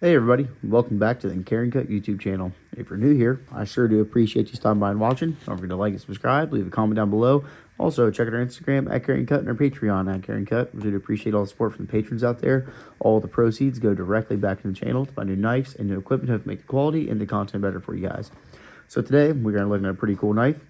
Hey everybody, welcome back to the Carryandcut YouTube channel. If you're new here, I sure do appreciate you stopping by and watching. Don't forget to like and subscribe, leave a comment down below. Also, check out our Instagram at Carryandcut and our Patreon at Carryandcut. We do appreciate all the support from the patrons out there. All the proceeds go directly back to the channel to buy new knives and new equipment to help make the quality and the content better for you guys. So today, we're going to look at a pretty cool knife.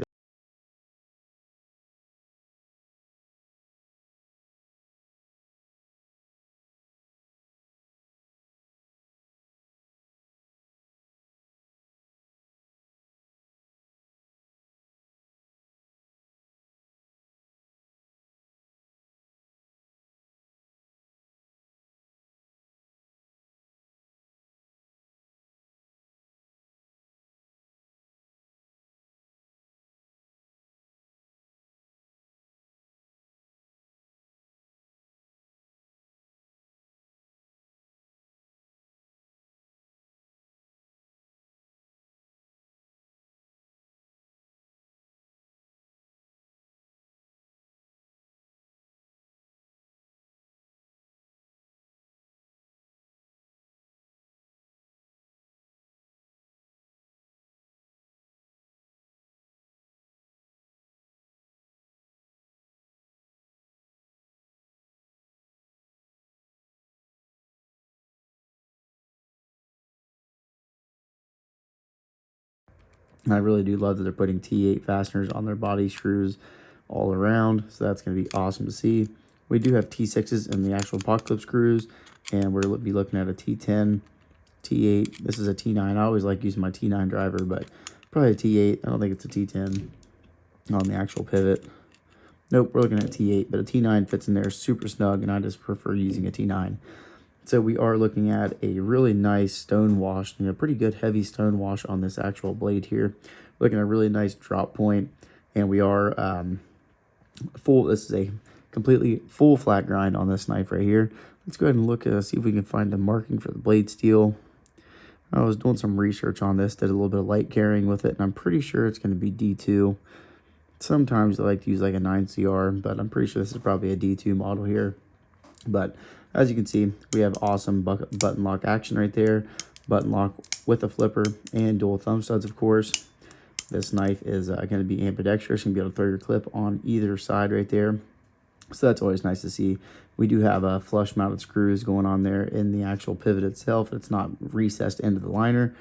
And I really do love that they're putting T8 fasteners on their body screws all around. So that's going to be awesome to see. We do have T6s in the actual pot clip screws. And we'll be looking at a T10, T8. This is a T9. I always like using my T9 driver, but probably a T8. I don't think it's a T10 on the actual pivot. Nope, we're looking at T8, but a T9 fits in there super snug, and I just prefer using a T9. So we are looking at a really nice stone wash, pretty good heavy stone wash on this actual blade here. Looking at a really nice drop point, and we are this is a completely full flat grind on this knife right here. Let's go ahead and look at see if we can find the marking for the blade steel. I was doing some research on this, did a little bit of light carrying with it, and I'm pretty sure it's going to be D2. Sometimes I like to use like a 9CR, but I'm pretty sure this is probably a D2 model here. But as you can see, we have awesome button lock action right there. Button lock with a flipper and dual thumb studs, of course. This knife is going to be ambidextrous. You're going to be able to throw your clip on either side right there. So that's always nice to see. We do have flush mounted screws going on there in the actual pivot itself. It's not recessed into the liner,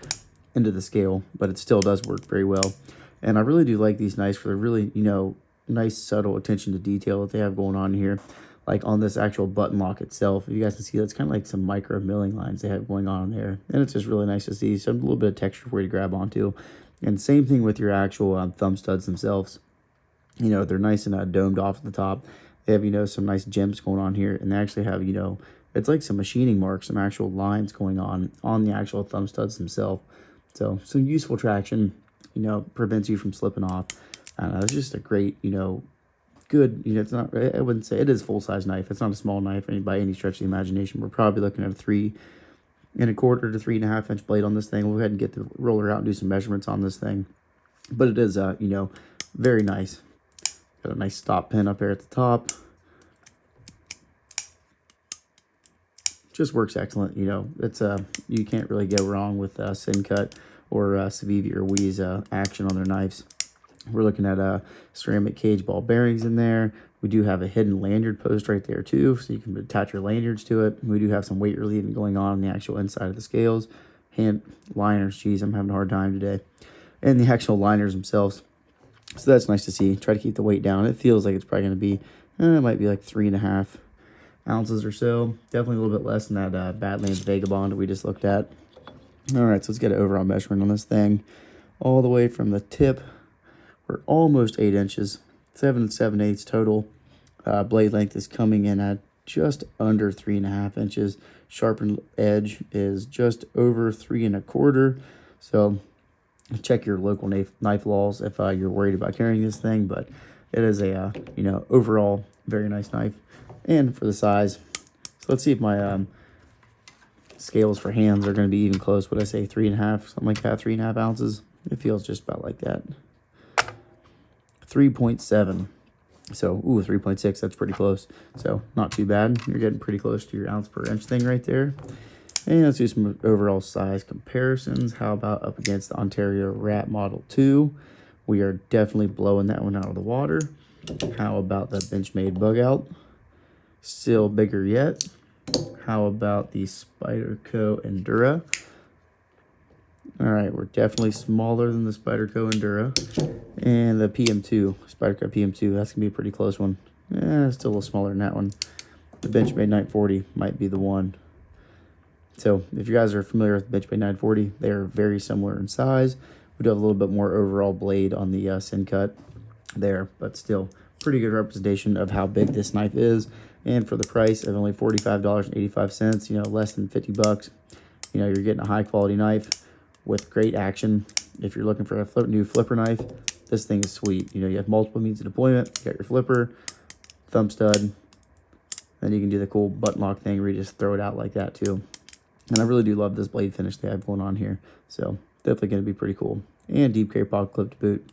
into the scale, but it still does work very well. And I really do like these knives for the really, nice subtle attention to detail that they have going on here. Like on this actual button lock itself, if you guys can see, that's kind of like some micro milling lines they have going on there. And it's just really nice to see some little bit of texture for you to grab onto. And same thing with your actual thumb studs themselves. They're nice and domed off at the top. They have, some nice gems going on here. And they actually have, it's like some machining marks, some actual lines going on the actual thumb studs themselves. So some useful traction, prevents you from slipping off. It's just a great, good, it's not, I wouldn't say it is a full-size knife. It's not a small knife by any stretch of the imagination. We're probably looking at a 3 1/4 to 3.5 inch blade on this thing. We'll go ahead and get the roller out and do some measurements on this thing. But it is, very nice. Got a nice stop pin up here at the top. Just works excellent. It's you can't really go wrong with Sencut or Civivi or Wi's action on their knives. We're looking at ceramic cage ball bearings in there. We do have a hidden lanyard post right there too, so you can attach your lanyards to it. We do have some weight relieving going on the actual inside of the scales. Hand liners, geez, I'm having a hard time today. And the actual liners themselves. So that's nice to see. Try to keep the weight down. It feels like it's probably going to be, it might be like 3.5 ounces or so. Definitely a little bit less than that Badlands Vagabond we just looked at. All right, so let's get an overall measurement on this thing. All the way from the tip, we're almost 8 inches, 7 7/8 total. Blade length is coming in at just under 3.5 inches. Sharpened edge is just over 3 1/4. So check your local knife laws if you're worried about carrying this thing, but it is a overall very nice knife and for the size. So let's see if my scales for hands are going to be even close. Would I say 3.5, something like that, 3.5 ounces? It feels just about like that. 3.7. So, 3.6, that's pretty close. So, not too bad. You're getting pretty close to your ounce per inch thing right there. And let's do some overall size comparisons. How about up against the Ontario Rat Model 2? We are definitely blowing that one out of the water. How about the Benchmade Bug Out? Still bigger yet. How about the Spyderco Endura? All right, we're definitely smaller than the Spyderco Endura. And the PM2, Spyderco PM2, that's going to be a pretty close one. Still a little smaller than that one. The Benchmade 940 might be the one. So if you guys are familiar with the Benchmade 940, they are very similar in size. We do have a little bit more overall blade on the Sencut there, but still pretty good representation of how big this knife is. And for the price of only $45.85, you know, less than 50 bucks, you know, you're getting a high quality knife with great action. If you're looking for a new flipper knife, this thing is sweet. You know, you have multiple means of deployment. You got your flipper, thumb stud, then you can do the cool button lock thing where you just throw it out like that too. And I really do love this blade finish they have going on here. So definitely going to be pretty cool. And deep carry pocket clip to boot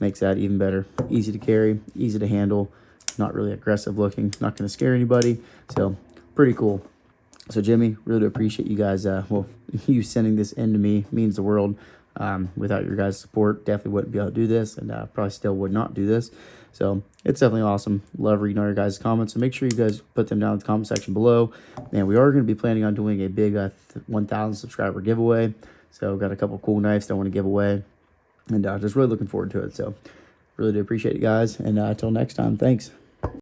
makes that even better. Easy to carry, easy to handle, not really aggressive looking, not going to scare anybody. So pretty cool. So Jimmy, really do appreciate you guys, well, you sending this in to me means the world. Without your guys' support, definitely wouldn't be able to do this, and probably still would not do this. So it's definitely awesome. Love reading all your guys' comments. So make sure you guys put them down in the comment section below. And we are going to be planning on doing a big 1,000 subscriber giveaway. So got a couple cool knives that I want to give away, and just really looking forward to it. So really do appreciate it, guys. And until next time, thanks.